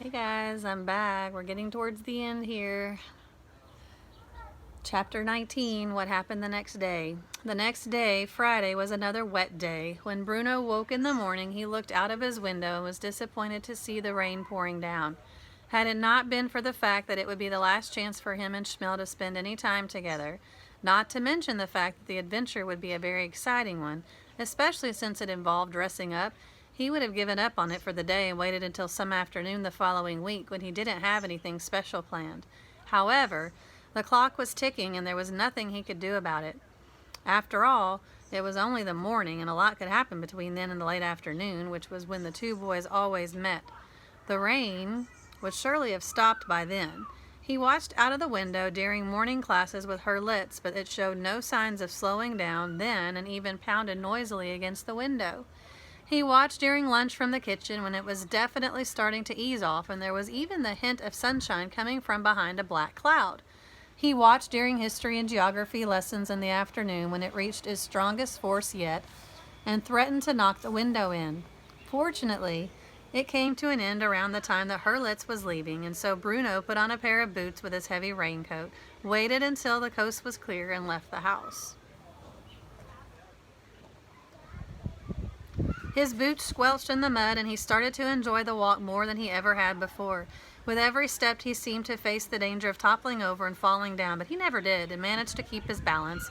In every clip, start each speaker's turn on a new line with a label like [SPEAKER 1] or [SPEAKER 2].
[SPEAKER 1] Hey guys, I'm back. We're getting towards the end here. Chapter 19, what happened the next day. The next day, Friday, was another wet day. When Bruno woke in the morning, he looked out of his window and was disappointed to see the rain pouring down. Had it not been for the fact that it would be the last chance for him and Schmel to spend any time together, not to mention the fact that the adventure would be a very exciting one, especially since it involved dressing up, he would have given up on it for the day and waited until some afternoon the following week when he didn't have anything special planned. However, the clock was ticking and there was nothing he could do about it. After all, it was only the morning and a lot could happen between then and the late afternoon, which was when the two boys always met. The rain would surely have stopped by then. He watched out of the window during morning classes with Herlitz, but it showed no signs of slowing down then and even pounded noisily against the window. He watched during lunch from the kitchen when it was definitely starting to ease off and there was even the hint of sunshine coming from behind a black cloud. He watched during history and geography lessons in the afternoon when it reached its strongest force yet and threatened to knock the window in. Fortunately, it came to an end around the time that Herlitz was leaving, and so Bruno put on a pair of boots with his heavy raincoat, waited until the coast was clear, and left the house. His boots squelched in the mud and he started to enjoy the walk more than he ever had before. With every step he seemed to face the danger of toppling over and falling down, but he never did and managed to keep his balance,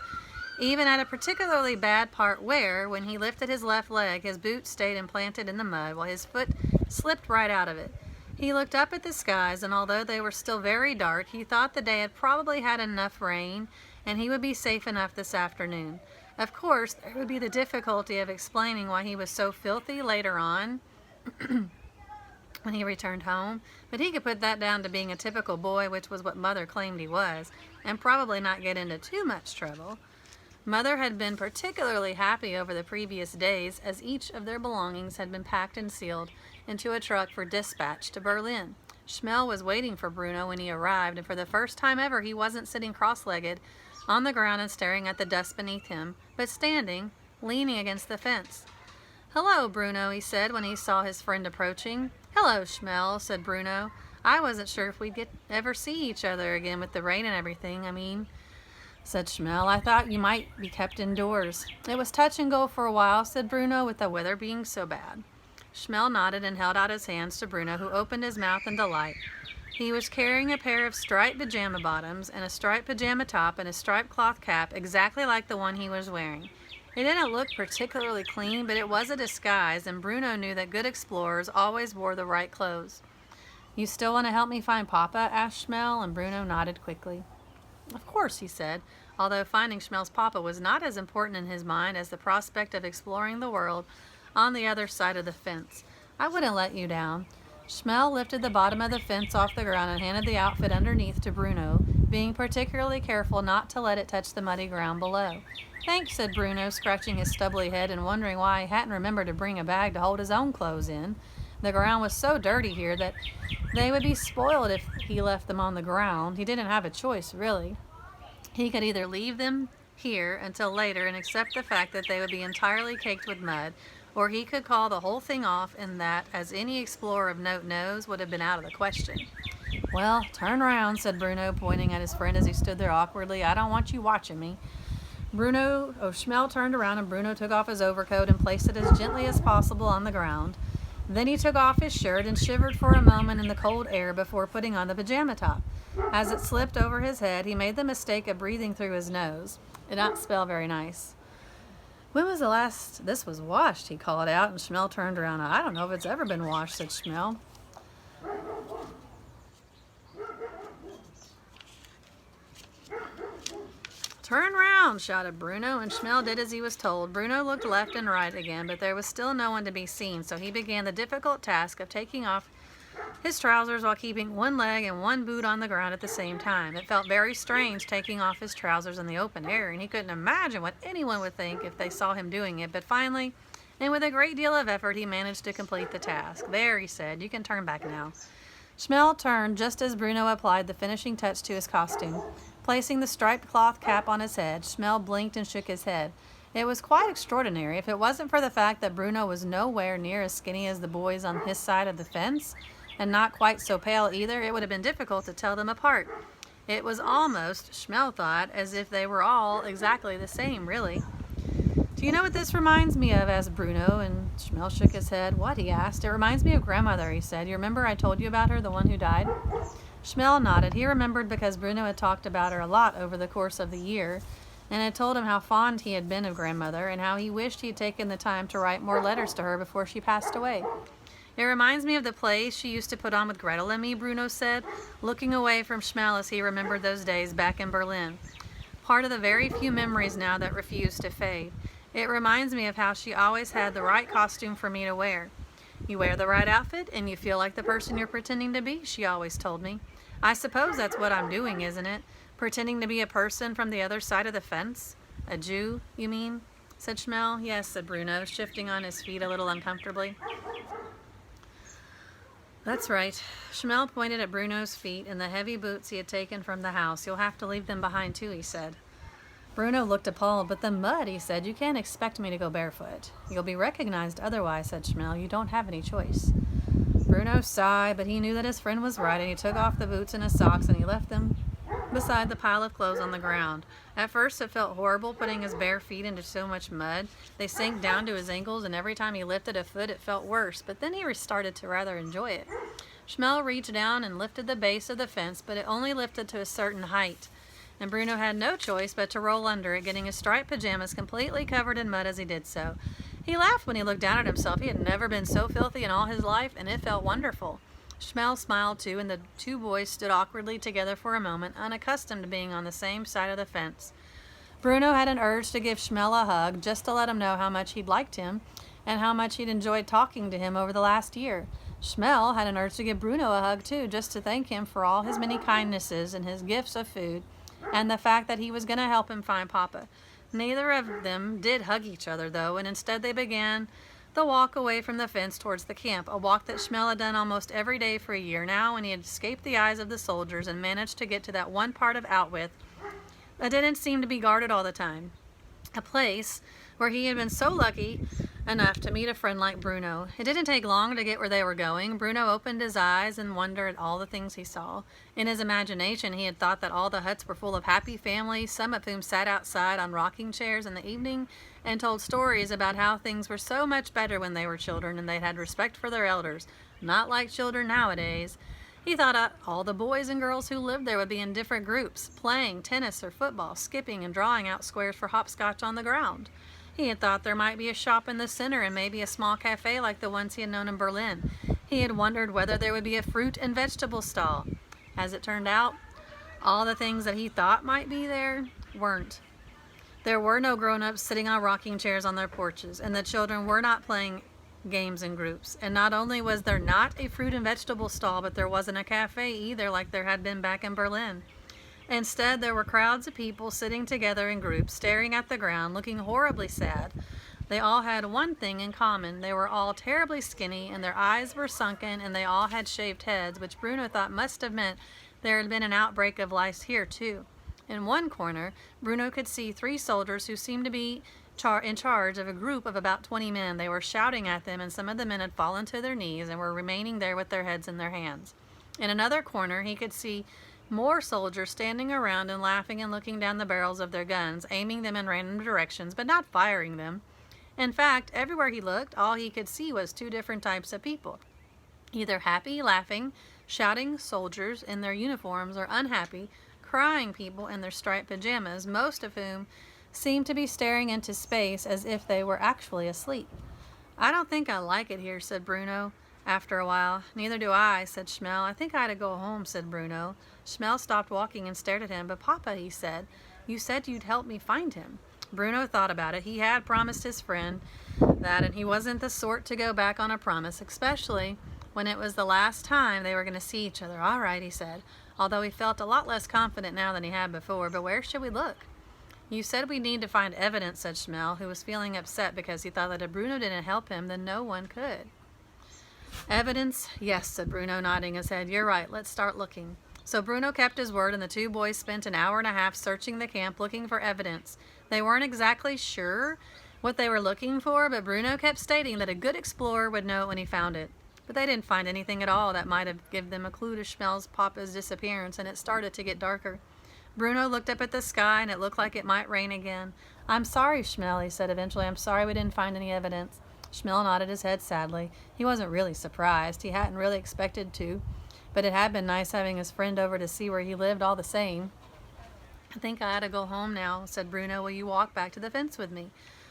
[SPEAKER 1] even at a particularly bad part where, when he lifted his left leg, his boot stayed implanted in the mud while his foot slipped right out of it. He looked up at the skies, and although they were still very dark, he thought the day had probably had enough rain and he would be safe enough this afternoon. Of course, there would be the difficulty of explaining why he was so filthy later on when he returned home, but he could put that down to being a typical boy, which was what Mother claimed he was, and probably not get into too much trouble. Mother had been particularly happy over the previous days as each of their belongings had been packed and sealed into a truck for dispatch to Berlin. Schmel was waiting for Bruno when he arrived, and for the first time ever he wasn't sitting cross-legged on the ground and staring at the dust beneath him, but standing, leaning against the fence. "Hello, Bruno," he said when he saw his friend approaching. "Hello, Schmel," said Bruno. "I wasn't sure if we'd ever see each other again with the rain and everything, said Schmel. "I thought you might be kept indoors." "It was touch and go for a while," said Bruno, "with the weather being so bad." Schmel nodded and held out his hands to Bruno, who opened his mouth in delight. He was carrying a pair of striped pajama bottoms and a striped pajama top and a striped cloth cap exactly like the one he was wearing. It didn't look particularly clean, but it was a disguise, and Bruno knew that good explorers always wore the right clothes. "You still want to help me find Papa?" asked Schmel, and Bruno nodded quickly. "Of course," he said, although finding Schmel's Papa was not as important in his mind as the prospect of exploring the world on the other side of the fence. "I wouldn't let you down." Schmel lifted the bottom of the fence off the ground and handed the outfit underneath to Bruno, being particularly careful not to let it touch the muddy ground below. "Thanks," said Bruno, scratching his stubbly head and wondering why he hadn't remembered to bring a bag to hold his own clothes in. The ground was so dirty here that they would be spoiled if he left them on the ground. He didn't have a choice, really. He could either leave them here until later and accept the fact that they would be entirely caked with mud, or he could call the whole thing off, and that, as any explorer of note knows, would have been out of the question. "Well, turn round," said Bruno, pointing at his friend as he stood there awkwardly. "I don't want you watching me." Schmel turned around and Bruno took off his overcoat and placed it as gently as possible on the ground. Then he took off his shirt and shivered for a moment in the cold air before putting on the pajama top. As it slipped over his head, he made the mistake of breathing through his nose. It did not smell very nice. "When was the last this was washed?" he called out, and Schmel turned around. "I don't know if it's ever been washed," said Schmel. "Turn round," shouted Bruno, and Schmel did as he was told. Bruno looked left and right again, but there was still no one to be seen, so he began the difficult task of taking off his trousers while keeping one leg and one boot on the ground at the same time. It felt very strange taking off his trousers in the open air, and he couldn't imagine what anyone would think if they saw him doing it, but finally, and with a great deal of effort, he managed to complete the task. "There," he said, "you can turn back now." Schmel turned just as Bruno applied the finishing touch to his costume. Placing the striped cloth cap on his head, Schmel blinked and shook his head. It was quite extraordinary. If it wasn't for the fact that Bruno was nowhere near as skinny as the boys on his side of the fence, and not quite so pale either, it would have been difficult to tell them apart. It was almost, Schmel thought, as if they were all exactly the same, really. "Do you know what this reminds me of?" asked Bruno, and Schmel shook his head. "What?" he asked. "It reminds me of grandmother," he said. "You remember I told you about her, the one who died?" Schmel nodded. He remembered because Bruno had talked about her a lot over the course of the year, and had told him how fond he had been of grandmother, and how he wished he had taken the time to write more letters to her before she passed away. "It reminds me of the plays she used to put on with Gretel and me," Bruno said, looking away from Schmel as he remembered those days back in Berlin. "Part of the very few memories now that refuse to fade. It reminds me of how she always had the right costume for me to wear. 'You wear the right outfit and you feel like the person you're pretending to be,' she always told me. I suppose that's what I'm doing, isn't it? Pretending to be a person from the other side of the fence." "A Jew, you mean?" said Schmel. "Yes," said Bruno, shifting on his feet a little uncomfortably. "That's right." Schmel pointed at Bruno's feet and the heavy boots he had taken from the house. "You'll have to leave them behind too," he said. Bruno looked appalled. "But the mud," he said. "You can't expect me to go barefoot." "You'll be recognized otherwise," said Schmel. "You don't have any choice." Bruno sighed, but he knew that his friend was right, and he took off the boots and his socks and he left them beside the pile of clothes on the ground. At first it felt horrible putting his bare feet into so much mud. They sank down to his ankles, and every time he lifted a foot it felt worse, but then he started to rather enjoy it. Schmel reached down and lifted the base of the fence, but it only lifted to a certain height, and Bruno had no choice but to roll under it, getting his striped pajamas completely covered in mud as he did so. He laughed when he looked down at himself. He had never been so filthy in all his life, and it felt wonderful. Schmel smiled too, and the two boys stood awkwardly together for a moment, unaccustomed to being on the same side of the fence. Bruno had an urge to give Schmel a hug, just to let him know how much he'd liked him, and how much he'd enjoyed talking to him over the last year. Schmel had an urge to give Bruno a hug too, just to thank him for all his many kindnesses and his gifts of food, and the fact that he was going to help him find Papa. Neither of them did hug each other, though, and instead they began the walk away from the fence towards the camp, a walk that Schmel had done almost every day for a year now, and he had escaped the eyes of the soldiers and managed to get to that one part of Outwith that didn't seem to be guarded all the time, a place where he had been so lucky enough to meet a friend like Bruno. It didn't take long to get where they were going. Bruno opened his eyes and wondered at all the things he saw. In his imagination, he had thought that all the huts were full of happy families, some of whom sat outside on rocking chairs in the evening and told stories about how things were so much better when they were children and they had respect for their elders, not like children nowadays. He thought all the boys and girls who lived there would be in different groups, playing tennis or football, skipping and drawing out squares for hopscotch on the ground. He had thought there might be a shop in the center and maybe a small cafe like the ones he had known in Berlin. He had wondered whether there would be a fruit and vegetable stall. As it turned out, all the things that he thought might be there weren't. There were no grown-ups sitting on rocking chairs on their porches, and the children were not playing games in groups. And not only was there not a fruit and vegetable stall, but there wasn't a cafe either like there had been back in Berlin. Instead, there were crowds of people sitting together in groups, staring at the ground, looking horribly sad. They all had one thing in common. They were all terribly skinny, and their eyes were sunken, and they all had shaved heads, which Bruno thought must have meant there had been an outbreak of lice here, too. In one corner, Bruno could see 3 soldiers who seemed to be in charge of a group of about 20 men. They were shouting at them, and some of the men had fallen to their knees and were remaining there with their heads in their hands. In another corner, he could see more soldiers standing around and laughing and looking down the barrels of their guns, aiming them in random directions, but not firing them. In fact, everywhere he looked, all he could see was 2 different types of people. Either happy, laughing, shouting soldiers in their uniforms, or unhappy, crying people in their striped pajamas, most of whom seemed to be staring into space as if they were actually asleep. "I don't think I like it here," said Bruno after a while. "Neither do I," said Schmel. "I think I ought to go home," said Bruno. Schmel stopped walking and stared at him. "But Papa," he said, "you said you'd help me find him." Bruno thought about it. He had promised his friend that, and he wasn't the sort to go back on a promise, especially when it was the last time they were going to see each other. "All right," he said, although he felt a lot less confident now than he had before. "But where should we look?" "You said we need to find evidence," said Schmel, who was feeling upset because he thought that if Bruno didn't help him, then no one could. "Evidence? Yes," said Bruno, nodding his head. "You're right. Let's start looking." So Bruno kept his word, and the 2 boys spent an hour and a half searching the camp looking for evidence. They weren't exactly sure what they were looking for, but Bruno kept stating that a good explorer would know it when he found it. but they didn't find anything at all that might have given them a clue to Schmel's papa's disappearance, and it started to get darker. Bruno looked up at the sky, and it looked like it might rain again. "I'm sorry, Schmel," he said eventually. "I'm sorry we didn't find any evidence." Schmel nodded his head sadly. He wasn't really surprised. He hadn't really expected to, but it had been nice having his friend over to see where he lived all the same. "I think I ought to go home now," said Bruno. "Will you walk back to the fence with me?"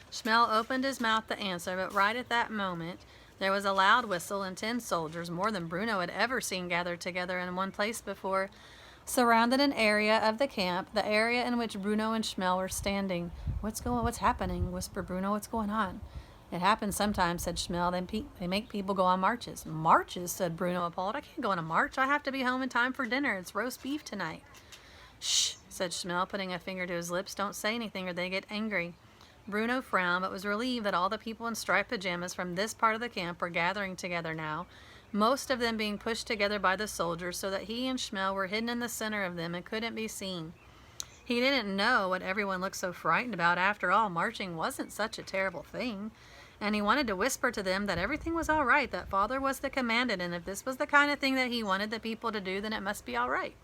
[SPEAKER 1] Schmel opened his mouth to answer, but right at that moment there was a loud whistle, and 10 soldiers, more than Bruno had ever seen gathered together in one place before, surrounded an area of the camp, the area in which Bruno and Schmel were standing. What's happening?" whispered Bruno. "What's going on?" "It happens sometimes," said Schmel. They make people go on marches." "Marches?" said Bruno, appalled. "I can't go on a march. I have to be home in time for dinner. It's roast beef tonight." "Shh," said Schmel, putting a finger to his lips. "Don't say anything or they get angry." Bruno frowned, but was relieved that all the people in striped pajamas from this part of the camp were gathering together now, most of them being pushed together by the soldiers so that he and Schmel were hidden in the center of them and couldn't be seen. He didn't know what everyone looked so frightened about. After all, marching wasn't such a terrible thing, and he wanted to whisper to them that everything was all right, that Father was the commandant, and if this was the kind of thing that he wanted the people to do, then it must be all right.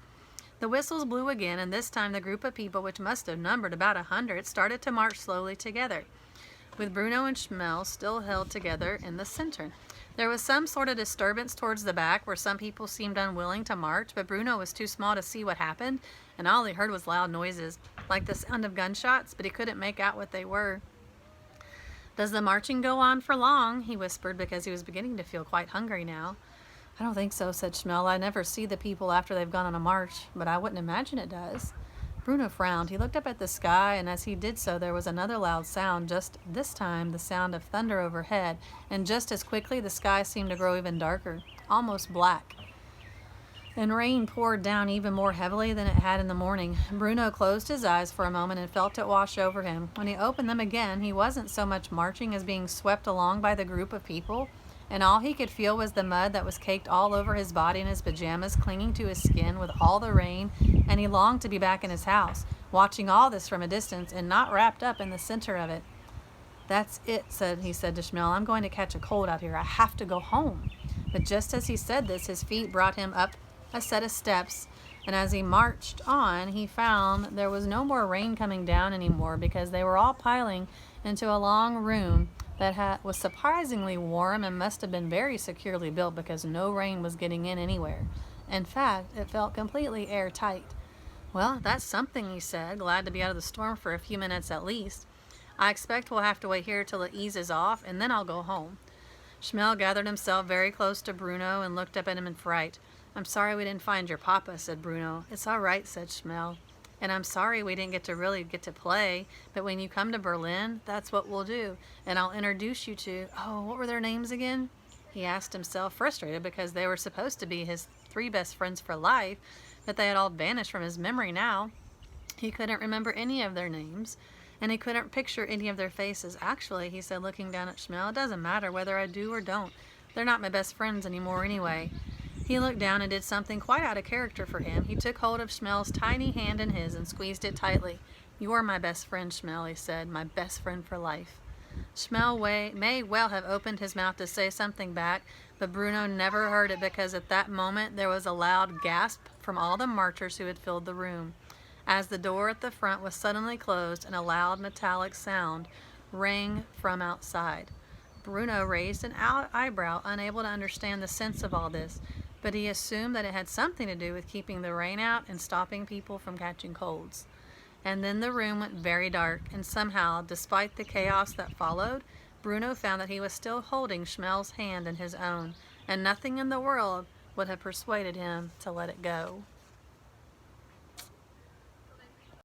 [SPEAKER 1] The whistles blew again, and this time the group of people, which must have numbered about 100, started to march slowly together, with Bruno and Schmel still held together in the center. There was some sort of disturbance towards the back where some people seemed unwilling to march, but Bruno was too small to see what happened, and all he heard was loud noises, like the sound of gunshots, but he couldn't make out what they were. "Does the marching go on for long?" he whispered, because he was beginning to feel quite hungry now. "I don't think so," said Schmel. "I never see the people after they've gone on a march, but I wouldn't imagine it does." Bruno frowned. He looked up at the sky, and as he did so there was another loud sound, just this time the sound of thunder overhead, and just as quickly the sky seemed to grow even darker, almost black, and rain poured down even more heavily than it had in the morning. Bruno closed his eyes for a moment and felt it wash over him. When he opened them again, he wasn't so much marching as being swept along by the group of people, and all he could feel was the mud that was caked all over his body and his pajamas, clinging to his skin with all the rain, and he longed to be back in his house, watching all this from a distance and not wrapped up in the center of it. "That's it," he said to Schmel. "I'm going to catch a cold out here. I have to go home." But just as he said this, his feet brought him up a set of steps, and as he marched on, he found there was no more rain coming down anymore, because they were all piling into a long room that was surprisingly warm and must have been very securely built, because no rain was getting in anywhere. In fact, it felt completely airtight. "Well, that's something," he said, glad to be out of the storm for a few minutes at least. "I expect we'll have to wait here till it eases off, and then I'll go home." Schmel gathered himself very close to Bruno and looked up at him in fright. "I'm sorry we didn't find your papa," said Bruno. "It's all right," said Schmel. "And I'm sorry we didn't really get to play, but when you come to Berlin, that's what we'll do, and I'll introduce you to—" "Oh, what were their names again?" he asked himself, frustrated because they were supposed to be his 3 best friends for life, but they had all vanished from his memory now. He couldn't remember any of their names, and he couldn't picture any of their faces. "Actually," he said, looking down at Schmel, "it doesn't matter whether I do or don't. They're not my best friends anymore anyway." He looked down and did something quite out of character for him. He took hold of Schmel's tiny hand in his and squeezed it tightly. "You're my best friend, Schmel," he said, "my best friend for life." Schmel may well have opened his mouth to say something back, but Bruno never heard it, because at that moment there was a loud gasp from all the marchers who had filled the room, as the door at the front was suddenly closed and a loud metallic sound rang from outside. Bruno raised an eyebrow, unable to understand the sense of all this, but he assumed that it had something to do with keeping the rain out and stopping people from catching colds. And then the room went very dark, and somehow, despite the chaos that followed, Bruno found that he was still holding Schmel's hand in his own, and nothing in the world would have persuaded him to let it go.